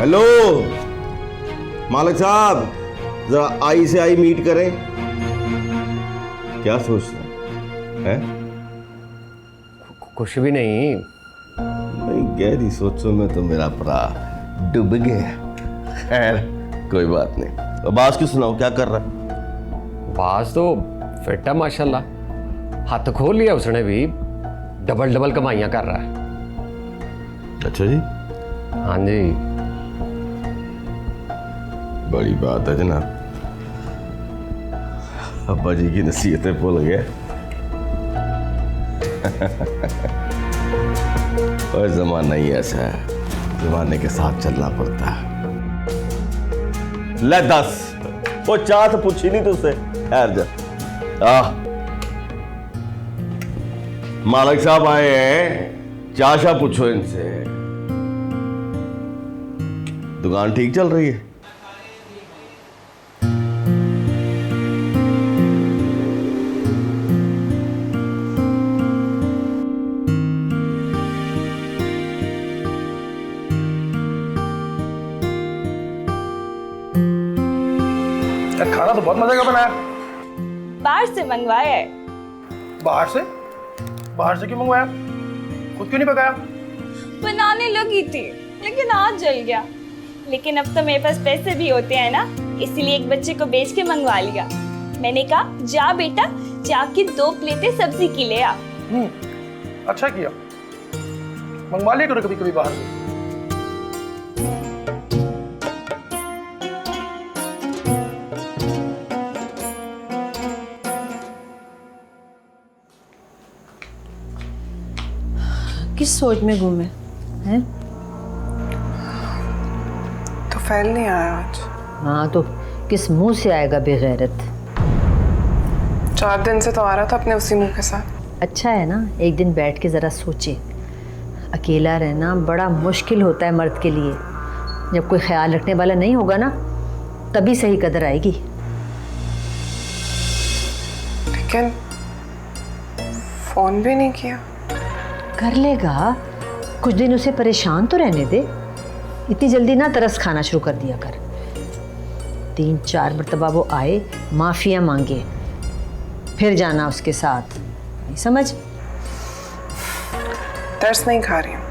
Hello मालिक साहब, जरा आई से आई मीट करें। क्या सोच रहे हैं? कुछ भी नहीं। नहीं, गहरी सोचों में तो मेरा भरा डूब गया। खैर कोई बात नहीं। तो बास की सुनाओ, क्या कर रहा है? बास तो फिट है माशाल्लाह, हाथ खोल लिया उसने भी, डबल डबल कमाइयां कर रहा है। अच्छा जी, हाँ जी, बड़ी बात है जनाब। अब्बा जी की नसीहतें भूल गए। और जमाना ही ऐसा है, जमाने के साथ चलना पड़ता है। ले दस, वो चाह तो पूछी नहीं तुझसे। ठहर जा। मालिक साहब आए हैं, चाशा पूछो इनसे। दुकान ठीक चल रही है? खाना तो बहुत मजे का बनाया। बाहर से मंगवाया है। बाहर से? बाहर से क्यों मंगवाया? खुद क्यों नहीं पकाया? बनाने लगी थी लेकिन आज जल गया। लेकिन अब तो मेरे पास पैसे भी होते हैं ना, इसीलिए एक बच्चे को बेच के मंगवा लिया। मैंने कहा जा बेटा, जाके 2 प्लेटें सब्जी की ले आ। अच्छा किया, मंगवा लिया करो कभी कभी बाहर से। किस सोच में घूमे हैं? तो फैल नहीं आया आज। हाँ तो किस मुंह से आएगा बेगैरत? 4 दिन से तो आ रहा था अपने उसी मुंह के साथ। अच्छा है ना, एक दिन बैठ के ज़रा सोचे। अकेला रहना बड़ा मुश्किल होता है मर्द के लिए। जब कोई ख्याल रखने वाला नहीं होगा ना, तभी सही कदर आएगी। लेकिन फोन भी नहीं किया। कर लेगा, कुछ दिन उसे परेशान तो रहने दे। इतनी जल्दी ना तरस खाना शुरू कर दिया कर। 3-4 मरतबा वो आए, माफिया मांगे, फिर जाना उसके साथ। नहीं समझ? तरस नहीं खा रही हूँ,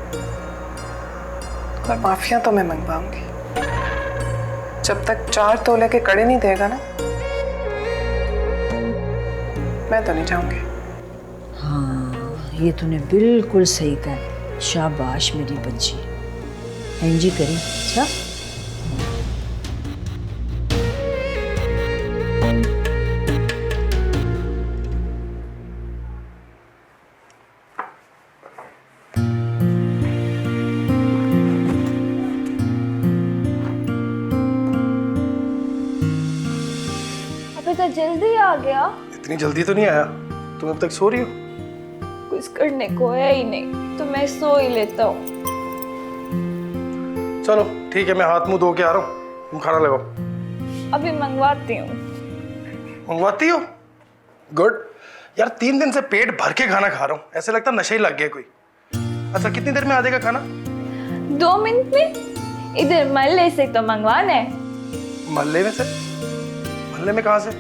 और माफिया तो मैं मंगवाऊंगी। जब तक 4 तोले के कड़े नहीं देगा ना, मैं तो नहीं जाऊंगी। ये तूने बिल्कुल सही कहा। शाबाश मेरी बच्ची, एंजी करी। अच्छा अबे तो जल्दी आ गया। इतनी जल्दी तो नहीं आया, तुम अब तक सो रही हो? कुछ करने को है ही नहीं तो मैं सो ही लेता हूँ। चलो ठीक है, मैं हाथ मुंह धो के आ रहा हूँ, तुम खाना लगाओ। अभी मंगवाती हूँ। मंगवाती हो? गुड यार, 3 दिन से पेट भर के खाना खा रहा हूँ, ऐसे लगता नशा ही लग गया कोई। अच्छा कितनी देर में आ जाएगा खाना? 2 मिनट में। इधर महल्ले से तो मंगवाना है। मोहल्ले में से? मोहल्ले में कहाँ से?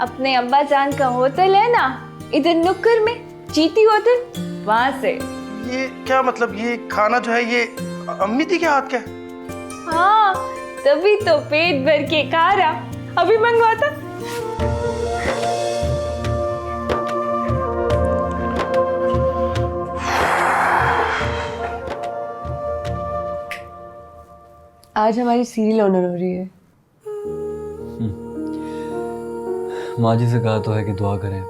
अपने अब्बा जान का होटल है ना, इधर नुक्कर में, जीती होटल, वहां से। ये क्या मतलब, ये खाना जो है ये अम्मी थी क्या हाथ का? हाँ, तभी तो पेट भर के खा रहा। अभी मंगवाता। आज हमारी सीरियल ऑनर हो रही है। माँ जी से कहा तो है कि दुआ करें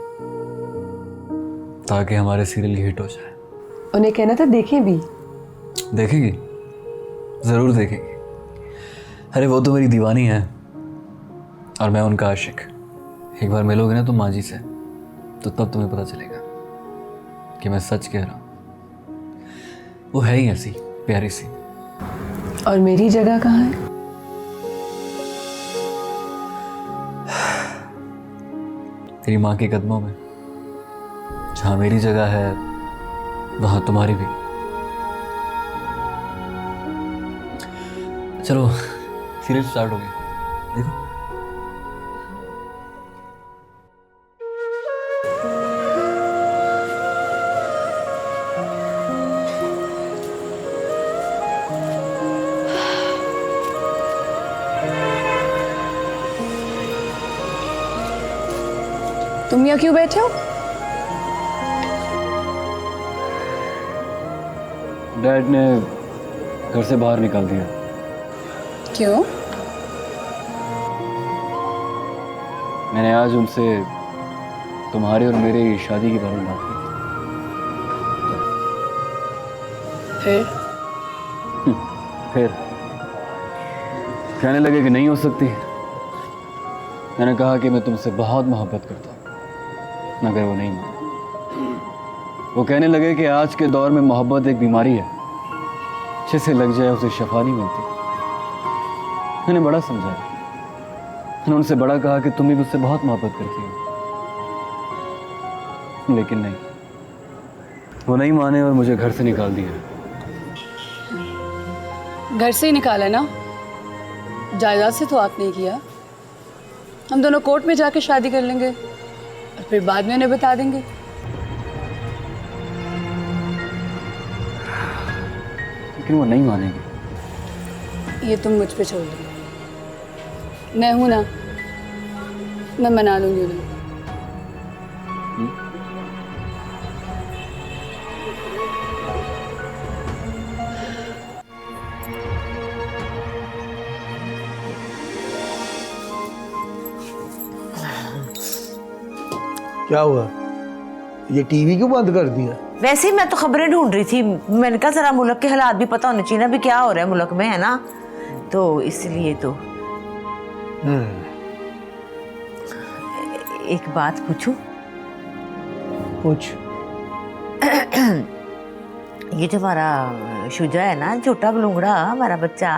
ताकि हमारे सीरियल हिट हो जाए। उन्हें कहना था देखें भी। देखेगी, ज़रूर देखेगी। अरे वो तो मेरी दीवानी है और मैं उनका आशिक। एक बार मिलोगे ना तुम माँ जी से, तो तब तुम्हें पता चलेगा कि मैं सच कह रहा हूँ। वो है ही ऐसी प्यारी सी। और मेरी जगह कहाँ है? तेरी माँ के कदमों में। जहाँ मेरी जगह है वहाँ तुम्हारी भी। चलो सीरियल स्टार्ट हो गया, देखो। तुम यहाँ क्यों बैठे हो? डैड ने घर से बाहर निकाल दिया। क्यों? मैंने आज उनसे तुम्हारी और मेरी शादी के बारे में बात की। फिर कहने लगे कि नहीं हो सकती। मैंने कहा कि मैं तुमसे बहुत मोहब्बत करता हूँ, मगर वो नहीं माने। वो कहने लगे कि आज के दौर में मोहब्बत एक बीमारी है, जिसे लग जाए उसे शफा नहीं मिलती। मैंने बड़ा समझाया, मैंने उनसे बड़ा कहा कि तुम भी मुझसे बहुत मोहब्बत करती हो, लेकिन नहीं, वो नहीं माने और मुझे घर से निकाल दिया। घर से ही निकाला ना, जायदाद से तो आपने किया। हम दोनों कोर्ट में जाके शादी कर लेंगे और फिर बाद में उन्हें बता देंगे। लेकिन वो नहीं मानेंगे। ये तुम मुझ पे छोड़ दो, मैं हूं ना, मैं मना लूंगी उन्हें। क्या हुआ? ये टीवी क्यों बंद कर दिया? वैसे ही मैं तो खबरें ढूंढ रही थी, मैंने कहा जरा मुल्क के हालात भी पता होने चाहिए ना, भी क्या हो रहा है मुल्क में, है ना, तो इसलिए तो। एक बात पूछूं? पूछ। ये जो हमारा शुजा है ना, छोटा बलूंगड़ा, हमारा बच्चा,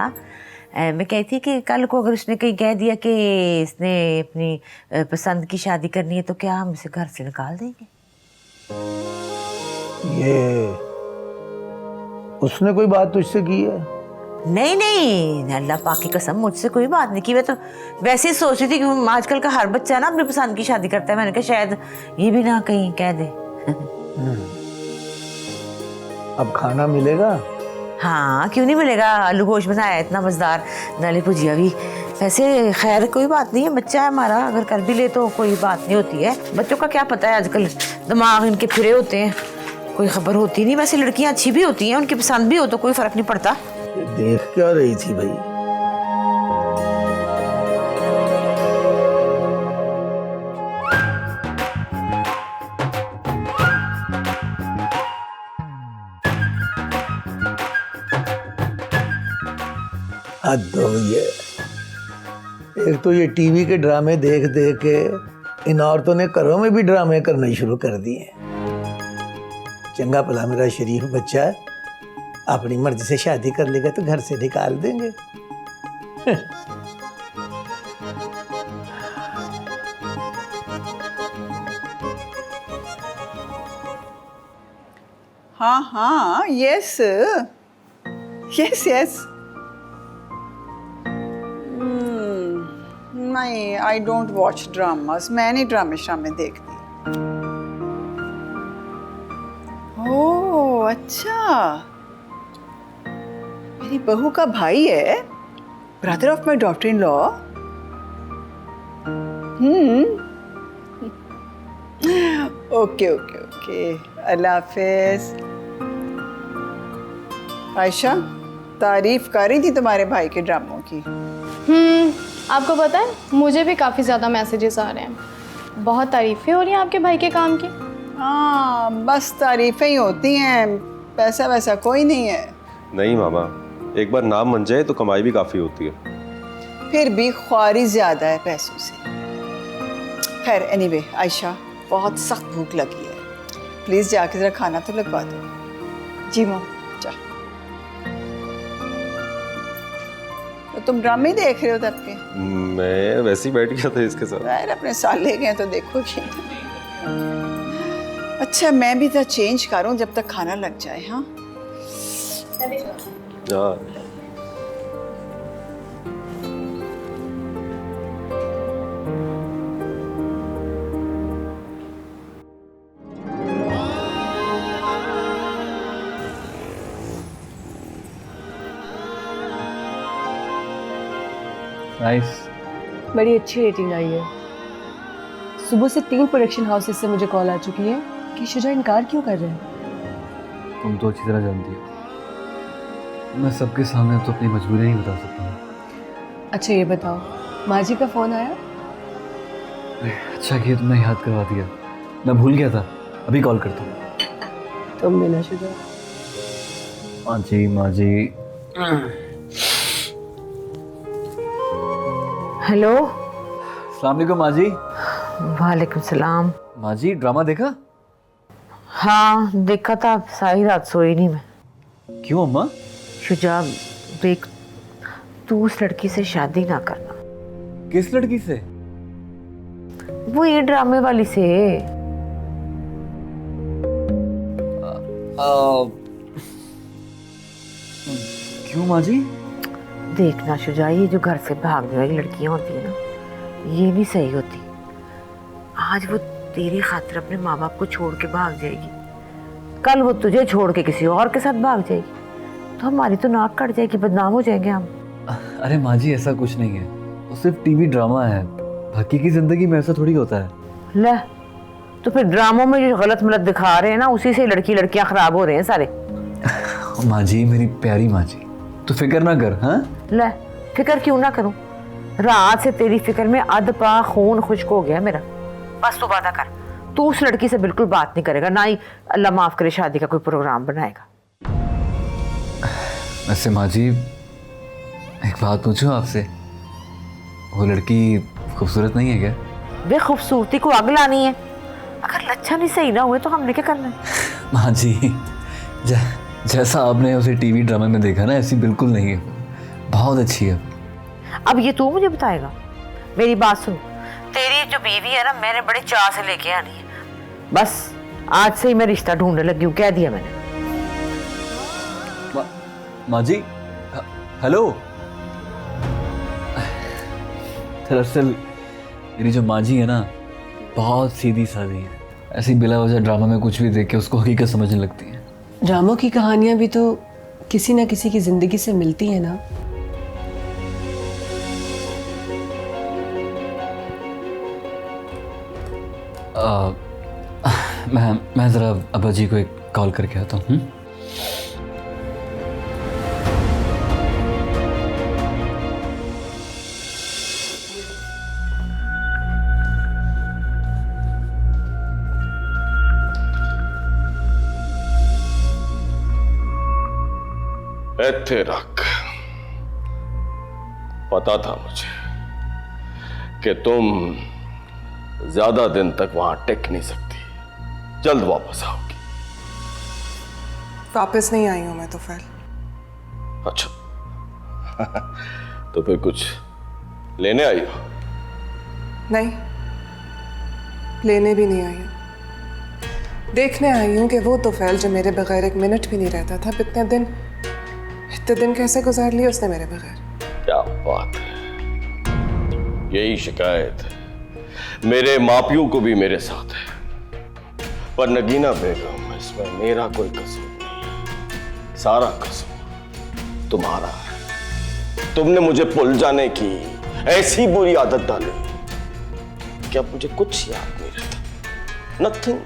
मैं कहती थी कि कल को अगर उसने कहीं कह दिया कि इसने अपनी पसंद की शादी करनी है, तो क्या हम इसे घर से निकाल देंगे? ये उसने कोई बात तुझसे की है? नहीं नहीं, अल्लाह पाक की कसम, मुझसे कोई बात नहीं की। मैं तो वैसे ही सोच रही थी कि आजकल का हर बच्चा ना अपनी पसंद की शादी करता है। मैंने कहा शायद ये भी ना कहीं कह दे। अब खाना मिलेगा? हाँ क्यों नहीं मिलेगा, आलू गोश्त बनाया है इतना मजेदार, नाले भुजिया भी। वैसे खैर कोई बात नहीं है, बच्चा है हमारा, अगर कर भी ले तो कोई बात नहीं होती है। बच्चों का क्या पता है, आजकल दिमाग इनके फिरे होते हैं, कोई खबर होती नहीं। वैसे लड़कियां अच्छी भी होती हैं, उनकी पसंद भी हो तो कोई फर्क नहीं पड़ता। देख क्या रही थी भाई? हद हो गई है। एक तो ये टीवी के ड्रामे देख देख के इन औरतों ने घरों में भी ड्रामे करने शुरू कर दिए। चंगा भला मेरा शरीफ बच्चा है, अपनी मर्जी से शादी कर लेगा तो घर से निकाल देंगे। हाँ हाँ, यस यस यस। नहीं, आई डोंट वॉच ड्रामास, मैं नहीं ड्रामे शामे देखती। ओह अच्छा, मेरी बहू का भाई है, brother of my daughter in law. Okay okay okay, अल्लाह हाफिज। आयशा, तारीफ कर रही थी तुम्हारे भाई के ड्रामों की। आपको पता है मुझे भी काफ़ी ज़्यादा मैसेजेस आ रहे हैं, बहुत तारीफ़ें हो रही हैं आपके भाई के काम की। हाँ, बस तारीफें ही होती हैं, पैसा वैसा कोई नहीं है। नहीं मामा, एक बार नाम बन जाए तो कमाई भी काफ़ी होती है। फिर भी ख्वारी ज़्यादा है पैसों से। खैर एनीवे, आयशा बहुत सख्त भूख लगी है, प्लीज़ जाके ज़रा खाना तो लगवा दो। जी मॉम, जा। तो तुम ड्रामे देख रहे हो तब के? मैं वैसे ही बैठ गया था इसके साथ। यार अपने साले गए तो देखोगे। अच्छा मैं भी तो चेंज करूं जब तक खाना लग जाए। हाँ हाँ, नाइस। बड़ी अच्छी रेटिंग आई है। सुबह से 3 प्रोडक्शन हाउसेस से मुझे कॉल आ चुकी है कि शुजा इनकार क्यों कर रहे हैं। तुम तो अच्छी तरह जानती हो मैं सबके सामने तो अपनी मजबूरी नहीं बता सकता हूँ। अच्छा ये बताओ, माँ जी का फ़ोन आया? अच्छा किया तुमने याद करवा दिया, मैं भूल गया था। अभी कॉल करता हूँ। तुम भी ना शुजा। माँ जी, माँ जी। हेलो। अस्सलाम वालेकुम माँ जी। वालेकुम सलाम। माँ जी ड्रामा देखा? हाँ देखा था, सारी रात सोई नहीं मैं। क्यों अम्मा? शुजा देख, तू उस लड़की से शादी ना करना। किस लड़की से? वो ये ड्रामे वाली से। क्यों माँ जी? देखना शुजा, ये जो घर से भागने वाली लड़कियां होती है ना, ये नहीं सही होती। आज वो तेरी खातिर अपने माँ बाप को छोड़ के भाग जाएगी, कल वो तुझे छोड़ के किसी और के साथ भाग जाएगी, तो हमारी तो नाक कट जाएगी, बदनाम हो जाएंगे हम। अरे माँ जी ऐसा कुछ नहीं है, वो सिर्फ टीवी ड्रामा है। बाकी की जिंदगी में ऐसा थोड़ी होता है। ले, तो फिर ड्रामों में जो गलत मलत दिखा रहे हैं ना, उसी से लड़कियां खराब हो रहे हैं सारे। माँ जी मेरी प्यारी माँ जी, तू फिक्र ना कर। हाँ ले, फिक्र क्यों ना करूं? रात से तेरी फिक्र में अध पा खून खुश्क हो गया मेरा। बस तू वादा कर, तू उस लड़की से बिल्कुल बात नहीं करेगा, ना ही अल्लाह माफ करे शादी का कोई प्रोग्राम बनाएगा। वैसे माँ जी एक बात पूछूं आपसे, वो लड़की खूबसूरत नहीं है क्या? वे खूबसूरती को आग लानी है, अगर लच्छन ही सही ना हुए तो हमने क्या करना है? माँ जी जैसा आपने उसे टीवी ड्रामे में देखा ना, ऐसी बिल्कुल नहीं है, बहुत अच्छी है। अब ये तू मुझे बताएगा? मेरी बात सुन, तेरी जो बीवी है ना, मैंने बड़े चाह से लेके आनी है। बस आज से ही मैं रिश्ता ढूंढने लगी हूँ, कह दिया मैंने। माँ जी हेलो। दरअसल मेरी जो माँ जी है ना, बहुत सीधी सादी है। ऐसी बिला वजह ड्रामा में कुछ भी देख के उसको हकीकत समझने लगती है। ड्रामों की कहानियां भी तो किसी ना किसी की जिंदगी से मिलती है ना। मैं ज़रा अब्बा जी को एक कॉल करके आता हूँ। ऐथे रख, पता था मुझे कि तुम ज्यादा दिन तक वहां टिक नहीं सकती, जल्द वापस आओगी। वापस नहीं आई हूं मैं तो फिर। अच्छा तो फिर कुछ लेने आई हो? नहीं, लेने भी नहीं आई हूं, देखने आई हूं कि वो तोफैल जो मेरे बगैर एक मिनट भी नहीं रहता था, इतने दिन कैसे गुजार लिए उसने मेरे बगैर। क्या बात है, यही शिकायत है मेरे मापियों को भी मेरे साथ है। पर नगीना बेगम, इसमें मेरा कोई कसूर नहीं है, सारा कसूर तुम्हारा है। तुमने मुझे भूल जाने की ऐसी बुरी आदत डाली कि अब मुझे कुछ याद नहीं रहता, नथिंग।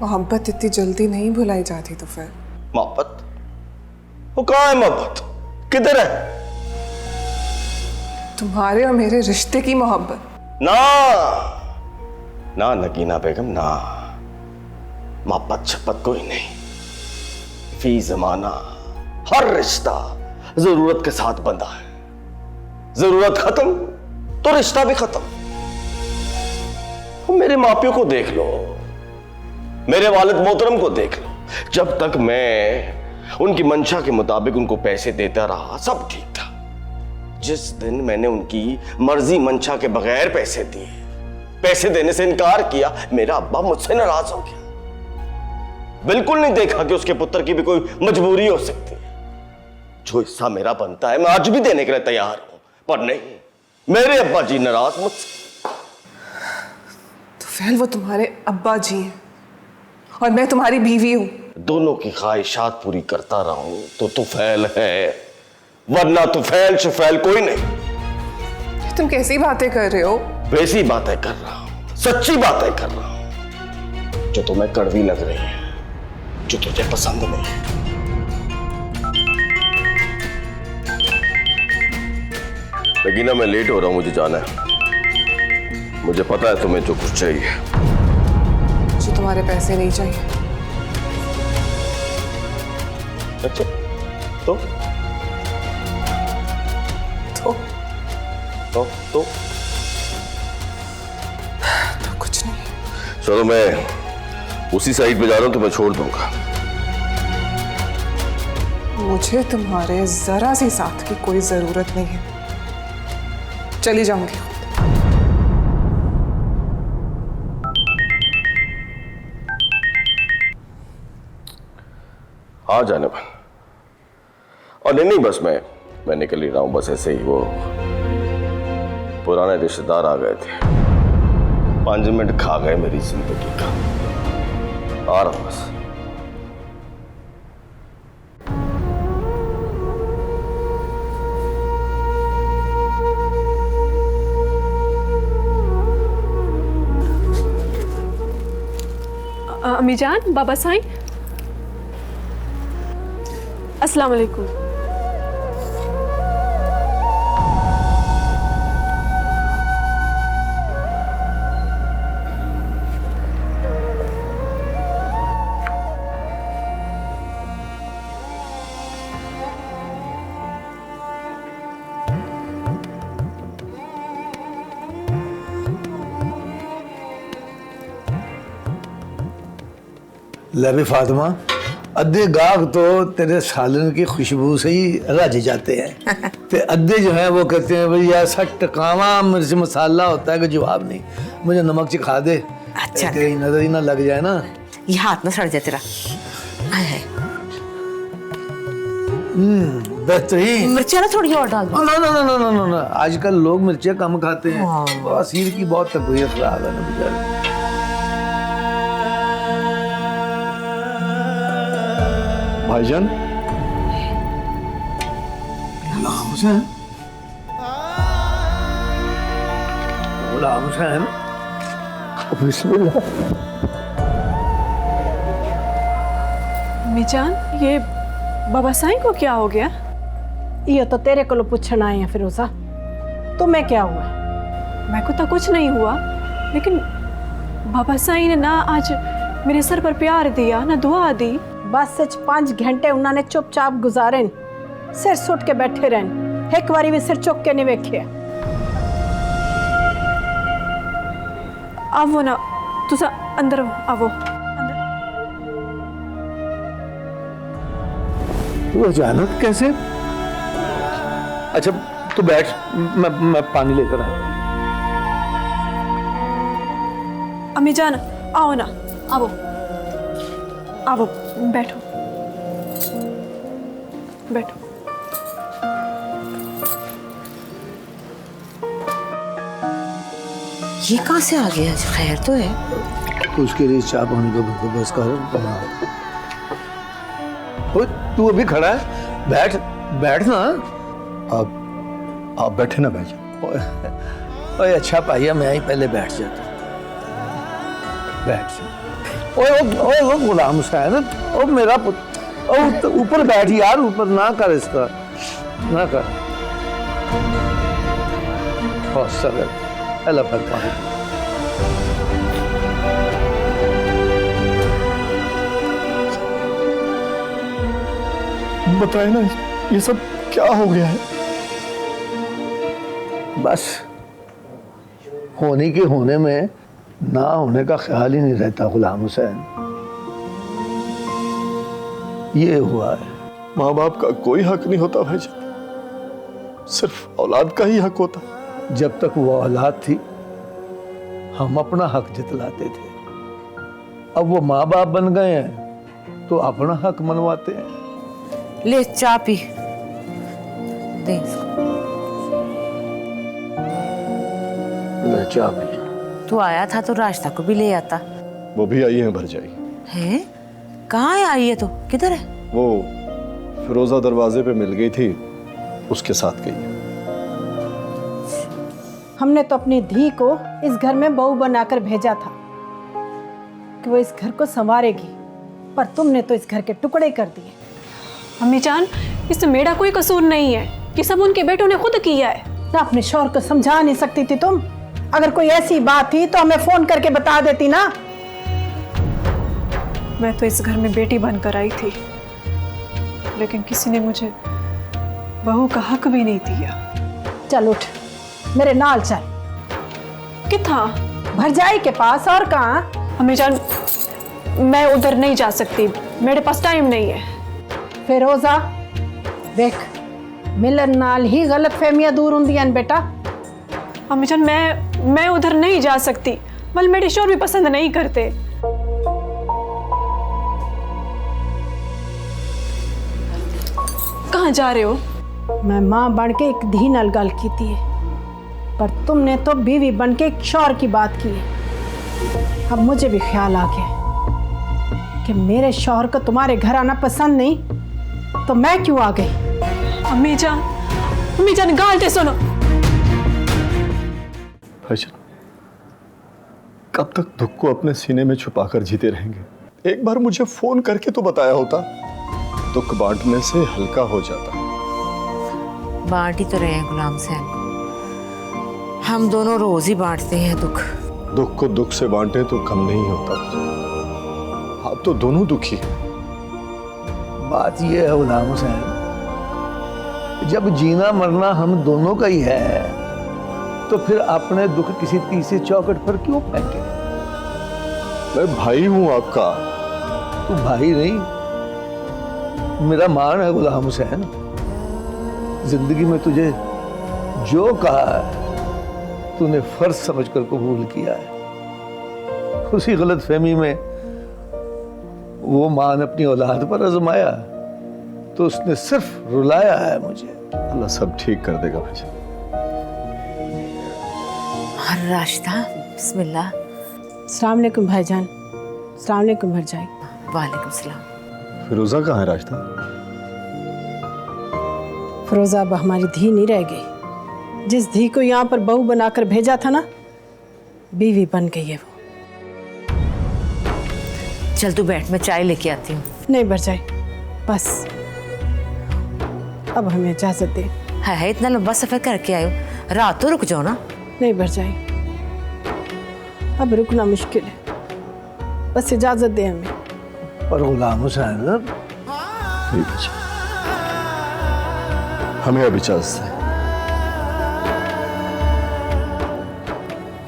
मोहब्बत इतनी जल्दी नहीं भुलाई जाती तो फिर। मोहब्बत? वो कहाँ है मोहब्बत? किधर है? तुम्हारे और मेरे रिश्ते की मोहब्बत? ना ना नगीना बेगम, ना, मोहब्बत शपथ कोई नहीं। फी जमाना हर रिश्ता जरूरत के साथ बंधा है, जरूरत खत्म तो रिश्ता भी खत्म। मेरे मापियों को देख लो, मेरे वालिद मोहतरम को देख लो, जब तक मैं उनकी मंशा के मुताबिक उनको पैसे देता रहा सब ठीक था। जिस दिन मैंने उनकी मर्जी मंशा के बगैर पैसे दिए, पैसे देने से इनकार किया, मेरा अब्बा मुझसे नाराज हो गया। बिल्कुल नहीं देखा कि उसके पुत्र की भी कोई मजबूरी हो सकती है। जो हिस्सा मेरा बनता है मैं आज भी देने के लिए तैयार हूं, पर नहीं, मेरे अब्बा जी नाराज मुझसे। तो फैल वो तुम्हारे अब्बा जी हैं और मैं तुम्हारी बीवी हूं। दोनों की ख्वाहिशात पूरी करता रहूं तो तुफैल है, वरना तो फैल शफैल कोई नहीं। तुम कैसी बातें कर रहे हो? वैसी बातें कर रहा हूं, सच्ची बातें कर रहा हूं, जो तुम्हें कड़वी लग रही है, जो तुझे पसंद नहीं है। लेकिन मैं लेट हो रहा हूं, मुझे जाना है। मुझे पता है तुम्हें जो कुछ चाहिए। मुझे तुम्हारे पैसे नहीं चाहिए। अच्छा, तो कुछ नहीं। चलो, मैं उसी साइड पे जा रहा हूं, तो मैं छोड़ दूंगा। मुझे तुम्हारे जरा सी साथ की कोई जरूरत नहीं है, चली जाऊंगी। हाँ जाने पर। और नहीं, बस मैं निकल ही रहा हूं। बस ऐसे ही वो पुराने रिश्तेदार आ गए थे, 5 मिनट खा गए मेरी जिंदगी का। आ रहा हूं बस। अम्मी जान, बाबा साईं, अस्सलाम वालेकुम। ले भी फातिमा, अद्धे गाहक तो तेरे सालन की खुशबू से ही रज जाते हैं ते अद्धे जो है वो कहते हैं भाई ऐसा टकावा मिर्च मसाला होता है कि जवाब नहीं। मुझे नमक चिखा दे। अच्छा, तेरी नजर ही ना लग जाए ना। ये हाथ ना सड़ जाए तेरा। बेहतरीन। मिर्चा ना थोड़ी और डाल दो। ना ना ना ना ना ना, आजकल लोग मिर्चें कम खाते हैं। बसीर की बहुत तबीयत खराब है ना बेचारे। भाईजान, गुलाम हुसैन, गुलाम हुसैन, बिस्मिल्लाह। अम्मी जान, ये बाबा साईं को क्या हो गया? ये तो तेरे को पूछना आए हैं फिरोजा, तुम्हें क्या हुआ? मैं को तो कुछ नहीं हुआ, लेकिन बाबा साईं ने ना आज मेरे सर पर प्यार दिया ना दुआ दी। बस 5 घंटे उन्होंने चुपचाप गुजारे, सिर सुट के बैठे रहन, एक बारी भी सिर चुक के नहीं वेखे। आवो ना, तुसा अंदर आवो। तू अचानक कैसे? अच्छा तू बैठ, मैं पानी लेकर आया। अम्मी जान, आओ ना, आवो आवो, बैठो बैठो। ये कहाँ से आ गया? खैर तो है। तो उसके लिए चाय पानी का बंदोबस्त कर। तू अभी खड़ा है? बैठ ना। आप बैठे ना भाईजान। ओए अच्छा पाइया, मैं ही पहले बैठ जाता। बैठ जा। ओए गुलाम हुसैन, ओ मेरा पुत्र, ऊपर बैठ यार, ऊपर ना कर इस तरह, ना कर। अल्लाह पाक। बताए ना, ये सब क्या हो गया है? बस होने के होने में ना होने का ख्याल ही नहीं रहता गुलाम हुसैन। ये हुआ है। माँ बाप का कोई हक नहीं होता भाईजान, सिर्फ औलाद का ही हक होता। जब तक वो औलाद थी हम अपना हक जतलाते थे, अब वो माँ बाप बन गए हैं तो अपना हक मनवाते हैं। ले चाय पी दे। ले चाय पी। तू आया था तो रास्ता को भी ले आता। वो भी आई है भरजाई। है? कहाँ है आई है? तो किधर है? वो फिरोजा दरवाजे पे मिल गई थी उसके साथ गई है। हमने तो अपनी धी को इस घर में बहू बनाकर भेजा था कि वो इस घर को संवारेगी, पर तुमने तो इस घर के टुकड़े कर दिए। अम्मी जान, इसमें मेरा कोई कसूर नहीं है, ये सब उनके बेटों ने खुद किया है। ना अपने शौहर को समझा नहीं सकती थी तुम? अगर कोई ऐसी बात थी तो हमें फोन करके बता देती ना। मैं तो इस घर में बेटी बनकर आई थी, लेकिन किसी ने मुझे बहू का हक भी नहीं दिया। चल उठ, मेरे नाल चल। किथा? भरजाई के पास, और कहाँ? अम्मी जान, मैं उधर नहीं जा सकती, मेरे पास टाइम नहीं है। फिरोजा देख, मिलन नाल ही गलत फहमियां दूर होंदियां न बेटा। अम्मी जान, मैं उधर नहीं जा सकती, बल मेरे शोर भी पसंद नहीं करते। कहाँ जा रहे हो? मैं माँ बन के एक धी नाल गल कीती है, पर तुमने तो बीवी बन के एक शौहर की बात की है। अब मुझे भी ख्याल आ गया कि मेरे शौहर को तुम्हारे घर आना पसंद नहीं, तो मैं क्यों आ गई? अम्मी जान गालते सुनो। भाईजान, कब तक दुख को अपने सीने में छुपाकर जीते रहेंगे? एक बार मुझे फोन करके तो बताया होता, दुख बांटने से हल्का हो जाता। बांट ही तो रहे हैं गुलाम हुसैन, हम दोनों रोज ही बांटते हैं दुख। दुख को दुख से बांटे तो कम नहीं होता। आप तो दोनों दुखी हैं। बात यह है गुलाम हुसैन, जब जीना मरना हम दोनों का ही है, तो फिर अपने दुख किसी तीसरी चौखट पर क्यों फेंके? मैं भाई हूं आपका। तू भाई नहीं, मेरा मान है गुलाम हुसैन। जिंदगी में तुझे जो कहा है तूने फर्ज समझकर कबूल किया है। उसी गलत फहमी में वो मान अपनी औलाद पर आजमाया तो उसने सिर्फ रुलाया है मुझे। अल्लाह सब ठीक कर देगा भाई। हर रास्ता बिस्मिल्लाह। अस्सलाम वालेकुम भाईजान। अस्सलाम वालेकुम भरजाई। वालेकुम सलाम। फिरोजा कहाँ है रास्ता? फिरोजा अब हमारी धी नहीं रह गई। जिस धी को यहाँ पर बहू बनाकर भेजा था ना, बीवी बन गई है वो। चल तू बैठ, मैं चाय लेके आती हूँ। नहीं भरजाई, बस अब हमें इजाजत दे। है इतना लंबा सफर करके आयो, रात तो रुक जाओ ना। नहीं भरजाई, अब रुकना मुश्किल है, बस इजाजत दे हमें। पर गुलाम हुसैन, ठीक है, हमें अब इजाजत है।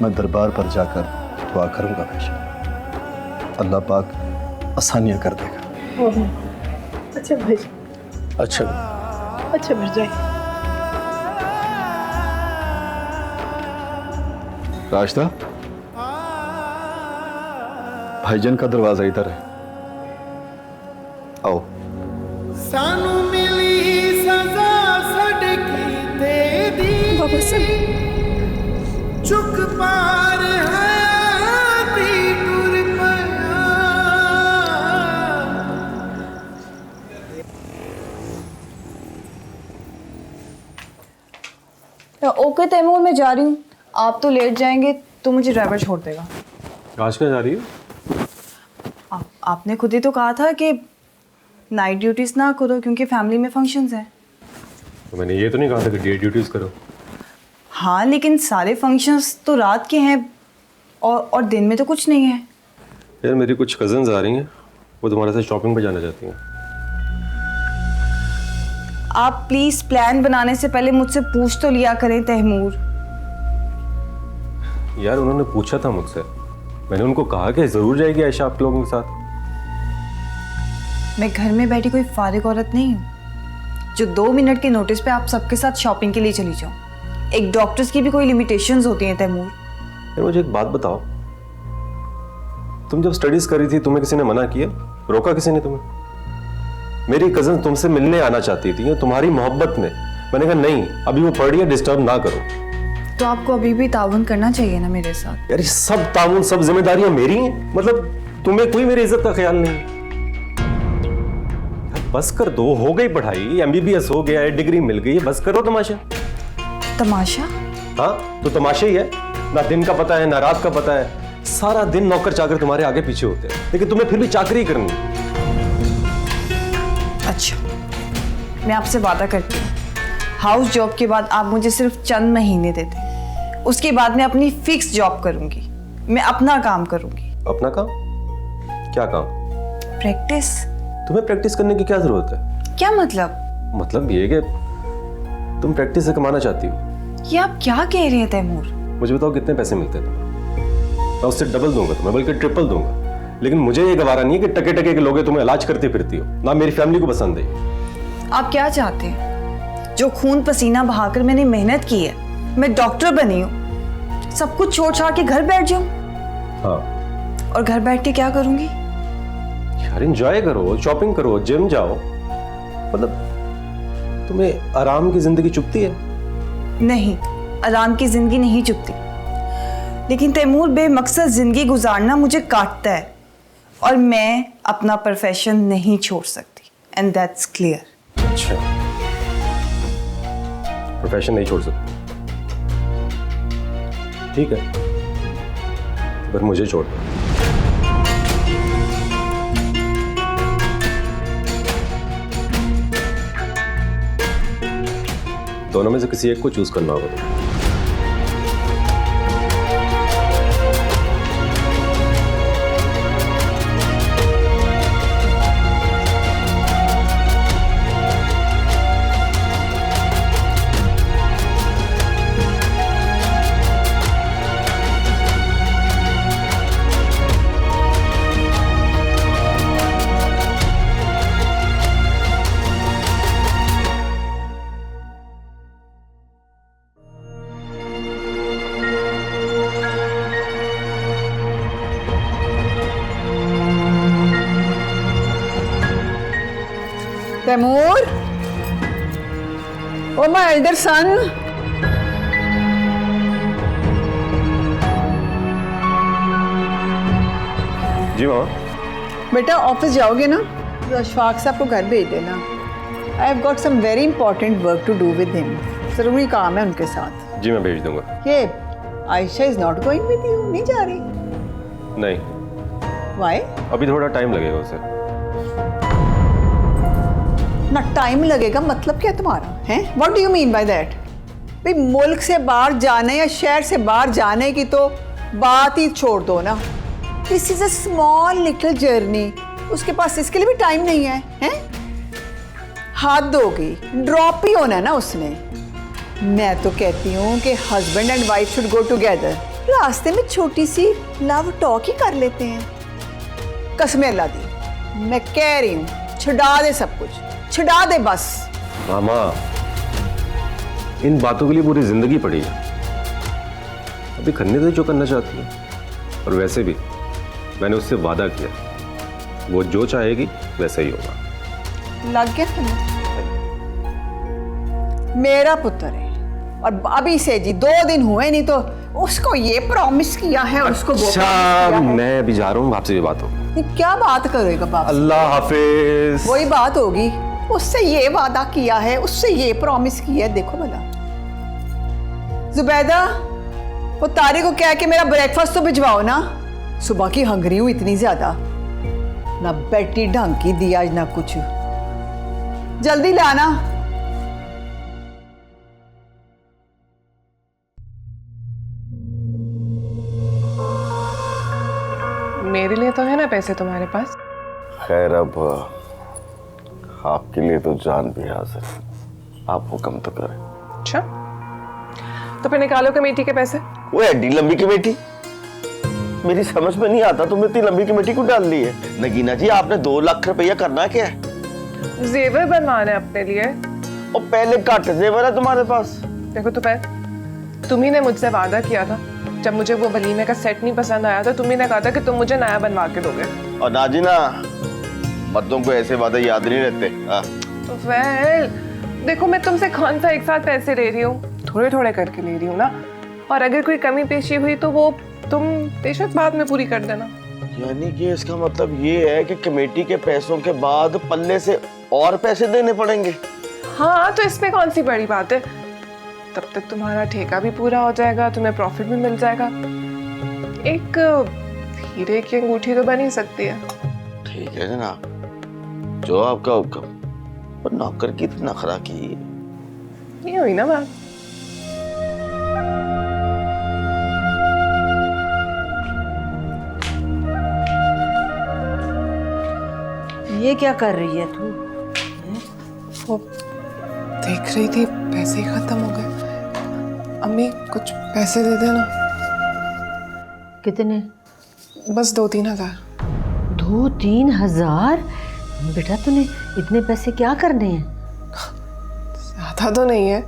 मैं दरबार पर जाकर दुआ करूंगा भाई। अल्लाह पाक आसानियां कर देगा। अच्छा भाई। अच्छा अच्छा भरजाई। रास्ता, भाईजान का दरवाजा इधर है, आओ। सानू मिली सजा सड़की दे दी बाबा से चुक पार हयाती टुर पया। ओके तैमूर, मैं जा रही हूँ। आप तो लेट जाएंगे तो मुझे ड्राइवर छोड़ देगा। आज क्या जा रही है? आपने खुद ही तो कहा था कि नाइट ड्यूटीज ना करो क्योंकि फैमिली में फंक्शंस हैं। तो मैंने ये तो नहीं कहा था कि डे ड्यूटीज करो। हाँ, लेकिन सारे फंक्शंस तो रात के हैं और दिन में तो कुछ नहीं है। यार मेरी कुछ कजन्स आ रही हैं, वो तुम्हारे साथ शॉपिंग पे जाना चाहती हैं। आप प्लीज प्लान बनाने से पहले मुझसे पूछ तो लिया करें तैमूर। यार उन्होंने पूछा था मुझसे, मैंने उनको कहा कि जरूर जाएगी आयशा आप लोगों के साथ। मैं घर में बैठी कोई फारिग औरत नहीं हूँ जो 2 मिनट के नोटिस पे आप सबके साथ शॉपिंग के लिए चली जाऊँ। एक डॉक्टर्स की भी कोई लिमिटेशंस होती हैं तैमूर। यार मुझे एक बात बताओ, तुम जब स्टडीज कर रही थी तुम्हें किसी ने मना किया? रोका किसी ने तुम्हें? मेरी कजन तुमसे मिलने आना चाहती थी तुम्हारी मोहब्बत में, मैंने कहा नहीं अभी वो पढ़ रही है, डिस्टर्ब ना करो। तो आपको अभी भी ताउन करना चाहिए ना मेरे साथ। यार ये सब ताउन, सब जिम्मेदारियां मेरी हैं, मतलब तुम्हें कोई मेरी इज्जत का ख्याल नहीं। बस कर दो, हो गई पढ़ाई, MBBS हो गया है, डिग्री मिल गई है, बस करो तमाशा। तमाशा? हाँ तो तमाशा ही है ना, दिन का पता है ना रात का पता है। सारा दिन नौकर चाकर तुम्हारे आगे पीछे होते हैं, लेकिन तुम्हें फिर भी चाकरी करनी। अच्छा, मैं आपसे वादा करती हूँ, हाउस जॉब के बाद आप मुझे सिर्फ चंद महीने देते, उसके बाद मैं अपनी फिक्स जॉब करूंगी, मैं अपना काम करूंगी। अपना काम? क्या काम? प्रैक्टिस। तुम्हें प्रैक्टिस करने की क्या जरूरत है? क्या मतलब? मतलब ये कि तुम प्रैक्टिस से कमाना चाहती हो। ये आप क्या कह रहे हैं तैमूर? मुझे बताओ कितने पैसे मिलते हैं तुम्हें? मैं उससे डबल दूंगा तुम्हें, बल्कि ट्रिपल दूंगा। लेकिन मुझे ये गवारा नहीं है कि टके टके के लोग तुम्हें इलाज करती फिरती हो, ना मेरी फैमिली को पसंद है। आप क्या चाहते हैं? जो खून पसीना बहाकर मैंने मेहनत की है, मैं डॉक्टर बनी हूँ, सब कुछ छोड़ छाड़ के घर बैठ जाऊं? हाँ। और घर बैठ के क्या करूंगी? यार एंजॉय करो, शॉपिंग करो, जिम जाओ। मतलब तुम्हें आराम की जिंदगी चुभती है? नहीं, आराम की जिंदगी नहीं चुभती, लेकिन तैमूर बेमकसद जिंदगी गुजारना मुझे काटता है, और मैं अपना प्रोफेशन नहीं छोड़ सकती, एंड दैट्स क्लियर। अच्छा, प्रोफेशन नहीं छोड़ सकती, ठीक है, पर मुझे छोड़ दो। दोनों में से किसी एक को चूज करना होगा तुम्हें। Taimur, oh my elder son. जी मामा। बेटा ऑफिस जाओगे ना तो अशफाक साहब को घर भेज देना। I have got some very important work to do with him, जरूरी काम है उनके साथ। जी मैं भेज दूंगा। ये Ayesha is not going with you? नहीं जा रही? नहीं। व्हाई? अभी थोड़ा टाइम लगेगा उसे। ना टाइम लगेगा मतलब क्या तुम्हारा है? What do you mean by that? भाई मुल्क से बाहर जाने या शहर से बाहर जाने की तो बात ही छोड़ दो ना। This is a small little journey, उसके पास इसके लिए भी टाइम नहीं है, हैं? हाथ धोगी, ड्रॉप ही होना है ना उसने। मैं तो कहती हूँ कि husband and wife should go together, रास्ते में छोटी सी लव टॉक ही कर लेते हैं। कसम अल्लाह दी, मैं कह रही हूँ छुड़ा दे सब कुछ, छुड़ा दे बस। मामा इन बातों के लिए पूरी जिंदगी पड़ी है, अभी करने दे जो करना चाहती है। और वैसे भी मैंने उससे वादा किया, वो जो चाहेगी वैसा ही होगा। लग गया तुम्हें? मेरा पुत्र है, और अभी से जी 2 दिन हुए नहीं तो उसको ये प्रॉमिस किया है, उसको वो अच्छा, promise किया है। मैं अभी जा रहा हूँ, आपसे ये बात हो। ये क्या बात करेगा बाप? अल्लाह हाफिज। वही बात होगी, उससे ये वादा किया है, उससे ये प्रॉमिस किया है। देखो भला जुबैदा, वो तारी को कह के मेरा ब्रेकफास्ट तो भिजवाओ ना, सुबह की हंगरी हूं इतनी ज्यादा। ना बेटी ढंग की दी आज ना कुछ, जल्दी लाना। मेरे लिए तो है ना पैसे तुम्हारे पास? खैर अब आपके लिए तो जान भी हाजिर, आप हुक्म तो करें। अच्छा, तो फिर निकालो कमेटी के पैसे। वो एडी लंबी कमेटी, मेरी समझ में नहीं आता तुमने इतनी लंबी कमेटी क्यों डाल ली है। नगीना जी आपने 2 लाख रुपया करना क्या है? जेवर बनवाना है अपने लिए। और पहले घट जेवर है तुम्हारे पास। देखो तो तुम्ही ने मुझसे वादा किया था, जब मुझे वो वलीमे का सेट नहीं पसंद आया तो तुम्ही ने कहा था कि तुम मुझे नया बनवा के दोगे। और नाजिना, मर्दों को ऐसे वादे याद नहीं रहते। तो वेल देखो, मैं तुमसे कौन सा एक साथ पैसे ले रही हूँ, थोड़े थोड़े करके ले रही हूँ ना। और अगर कोई कमी पेशी हुई तो वो तुम बेशक बाद में पूरी कर देना। यानी कि इसका मतलब ये है कि कमेटी के पैसों के बाद पल्ले से और पैसे देने पड़ेंगे। हाँ तो इसमें कौन सी बड़ी बात है, तब तक तुम्हारा ठेका भी पूरा हो जाएगा, तुम्हें प्रॉफिट भी मिल जाएगा। एक हीरे की अंगूठी तो बन ही सकती है। ठीक है जनाब, जो आपका हुक्म। पर नौकर की तो नखरा की नहीं हुई ना बात। ये क्या कर रही है तू? वो देख रही थी पैसे ही खत्म हो गए। अम्मी कुछ पैसे दे देना। कितने? बस 2-3 हज़ार। 2-3 हज़ार? बेटा तूने इतने पैसे क्या करने हैं? ज़्यादा तो नहीं है,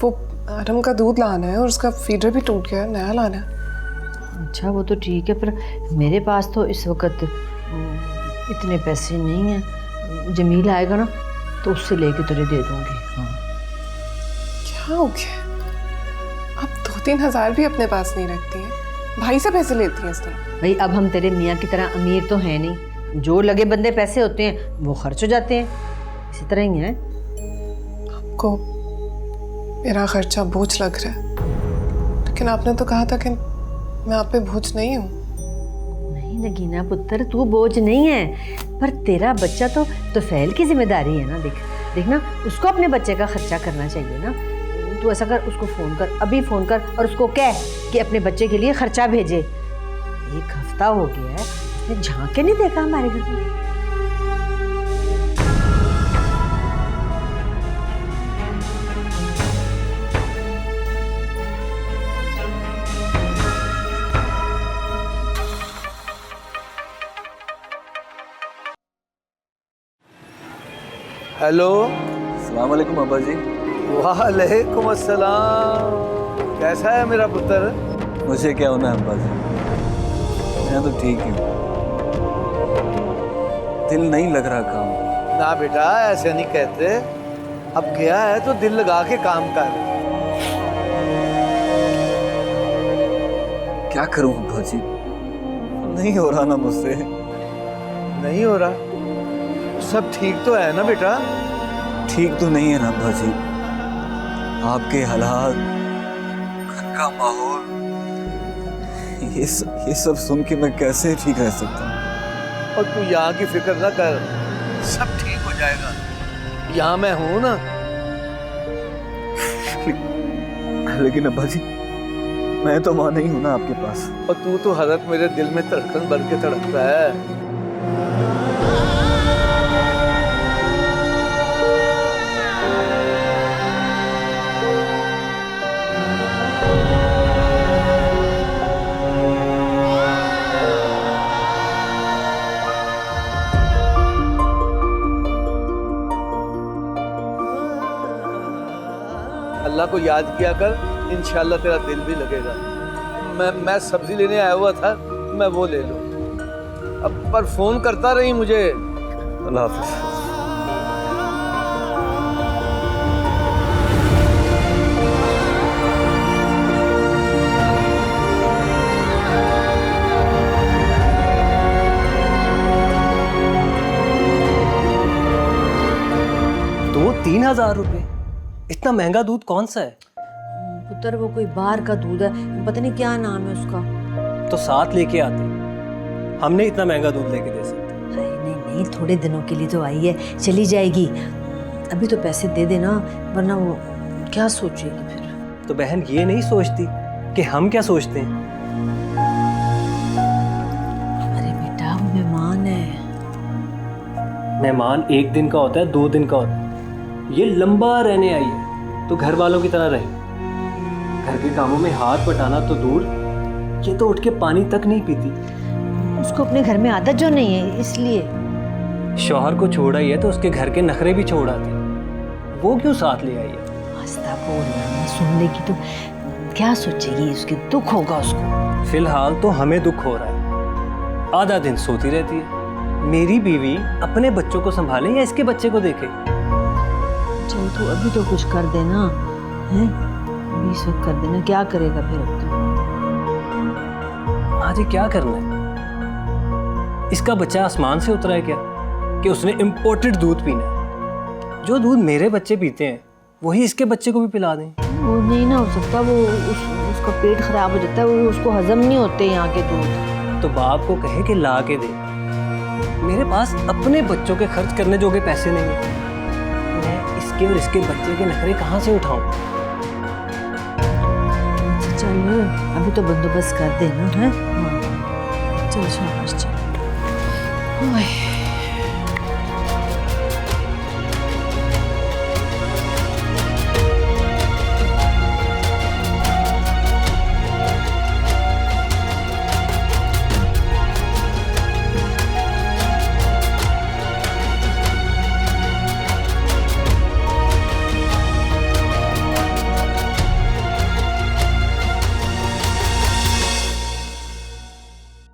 वो आरम का दूध लाना है और उसका फीडर भी टूट गया है, नया लाना है। अच्छा वो तो ठीक है, पर मेरे पास तो इस वक्त इतने पैसे नहीं हैं। जमील आएगा ना तो उससे लेके तुझे दे दूंगी। हाँ। क्या हो गया? आप 2-3 हज़ार भी अपने पास नहीं रखती हैं, भाई से पैसे लेती हैं इस तरह। भाई अब हम तेरे मियाँ की तरह अमीर तो हैं नहीं, जो लगे बंदे पैसे होते हैं वो खर्च हो जाते हैं, इसी तरह ही है। आपको मेरा खर्चा बोझ लग रहा है, लेकिन आपने तो कहा था कि मैं आप पे बोझ नहीं हूँ। नहीं नगीना पुत्र, तू बोझ नहीं है, पर तेरा बच्चा तो फैल की जिम्मेदारी है ना। देखना उसको अपने बच्चे का खर्चा करना चाहिए ना। तू ऐसा कर, उसको फ़ोन कर, अभी फ़ोन कर और उसको कह कि अपने बच्चे के लिए खर्चा भेजे। 1 हफ्ता हो गया है, उसने झांक के नहीं देखा हमारे घर में। हेलो। अस्सलाम वालेकुम अब्बा जी। वालेकुम अस्सलाम। कैसा है मेरा पुत्र? मुझे क्या होना है अब्बा जी, मैं तो ठीक ही हूँ। दिल नहीं लग रहा काम। ना बेटा ऐसे नहीं कहते, अब गया है तो दिल लगा के काम कर। क्या करूँ अब्बा जी, नहीं हो रहा ना मुझसे। नहीं हो रहा? सब ठीक तो है ना बेटा? ठीक तो नहीं है ना अब्बा जी, आपके हालात, घर का माहौल, ये सब सुन के मैं कैसे ठीक रह सकता हूँ। और तू यहाँ की फिक्र ना कर, सब ठीक हो जाएगा। यहाँ मैं हूँ ना। लेकिन अब्बा जी मैं तो मां नहीं हूँ ना आपके पास। और तू तो हजरत मेरे दिल में धड़कन भर के धड़कता है। अल्लाह को याद किया कर, इंशाल्लाह तेरा दिल भी लगेगा। मैं सब्जी लेने आया हुआ था, मैं वो ले लूँ। अब पर फोन करता रही मुझे। अल्लाह हाफ़िज़। तो 3,000 रुपये, इतना महंगा दूध कौन सा है? पुत्र वो कोई बाहर का दूध है, पता नहीं क्या नाम है उसका। तो साथ लेके आते, हमने इतना महंगा दूध लेके दे सकते? नहीं, थोड़े दिनों के लिए तो आई है, चली जाएगी। अभी तो पैसे दे देना, वरना वो क्या सोचेगी फिर। तो बहन ये नहीं सोचती कि हम क्या सोचते हैं? अरे बेटा वो मेहमान है। मेहमान 1 दिन का होता है, 2 दिन का होता है, ये लंबा रहने आई है तो घर वालों की तरह रहे। घर के कामों में हाथ बटाना तो दूर, ये तो उठ के पानी तक नहीं पीती। उसको अपने घर में आदत जो नहीं है इसलिए। शौहर को छोड़ा ही है तो उसके घर के नखरे भी छोड़ आते, वो क्यों साथ ले आई है? आस्ता बोलना, सुन लेगी तो क्या सोचेगी, उसके दुख होगा उसको। फिलहाल तो हमें दुख हो रहा है, आधा दिन सोती रहती है। मेरी बीवी अपने बच्चों को संभाले या इसके बच्चे को देखे? चल तू अभी तो कुछ कर देना है, 20 वक्त कर देना, क्या करेगा फिर अब तो? आगे क्या करना है? इसका बच्चा आसमान से उतरा है क्या कि उसने इंपोर्टेड दूध पीना है? जो दूध मेरे बच्चे पीते हैं वही इसके बच्चे को भी पिला दें। वो नहीं ना हो सकता, वो उसका पेट खराब हो जाता है, वो उसको हजम नहीं होते यहाँ के दूध। तो बाप को कहे कि ला के दे। मेरे पास अपने बच्चों के खर्च करने जोगे पैसे नहीं है, मैं इसके और इसके बच्चे के नखरे कहाँ से उठाऊं? चल अभी तो बंदोबस्त कर देना है। चल शाबाश चल। ओए